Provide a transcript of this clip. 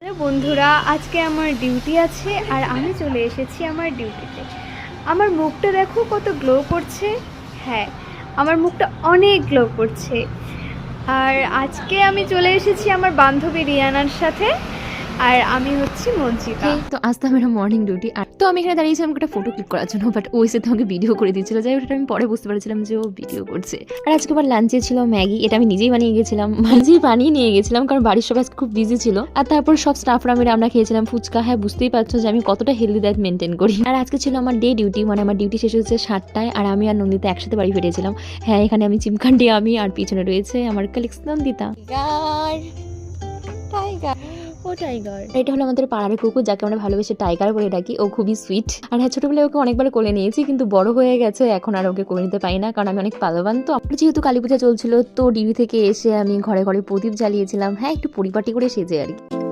Hello বন্ধুরা, আজকে আমার ডিউটি আছে আর আমি চলে এসেছি আমার ডিউটিতে। আমার মুখটা দেখো কত গ্লো করছে। হ্যাঁ, আমার মুখটা অনেক গ্লো করছে। আর আজকে আমি চলে এসেছি আমার বান্ধবী রিয়ানার সাথে, আর আমি হচ্ছি মঞ্চিতা। তো আজ তো আমার মর্নিং ডিউটি, আর তো আমি এখানে দাঁড়িয়েছিলাম একটা ফটো ক্লিক করার জন্য, বাট ও এসে তো আমাকে ভিডিও করে দিচ্ছিল। যাই ওটা আমি পরে বুঝতে পারছিলাম যে ও ভিডিও করছে। আর আজকে আবার লাঞ্চে ছিল ম্যাগি, এটা আমি নিজেই বানিয়ে গেছিলাম, নিজেই বানিয়ে নিয়ে গেছিলাম কারণ বাড়ির সবাই খুব বিজি ছিল। আর তারপর সব স্টাফরা মিলে আমরা খেয়েছিলাম ফুচকা। হ্যাঁ, বুঝতেই পারছো যে আমি কতটা হেলদি ডায়েট মেনটেন করি। আর আজকে ছিল আমার ডে ডিউটি, মানে আমার ডিউটি শেষ হচ্ছে 7টায়, আর আমি আর নন্দিতা একসাথে বাড়ি ফিরেছিলাম। হ্যাঁ, এখানে আমি চিমকান্ডি আমি, আর পিছনে রয়েছে আমার কালেক্স নন্দিতা। টাইগার, ও টাইগার। এটা হলো আমাদের পাড়ার কুকুর, যাকে আমরা ভালোবেসে টাইগার বলে ডাকি। ও খুবই সুইট। আর হ্যাঁ, ছোটবেলায় ওকে অনেকবার কোলে নিয়েছি, কিন্তু বড় হয়ে গেছে, এখন আর ওকে কোলে নিতে পারি না কারণ আমি অনেক পালাবান। তো আমার যেহেতু কালী পূজা চলছিল, তো ডিউটি থেকে এসে আমি ঘরে ঘরে প্রদীপ জ্বালিয়েছিলাম। হ্যাঁ, একটু পরিপাটি করে সেজে আর কি।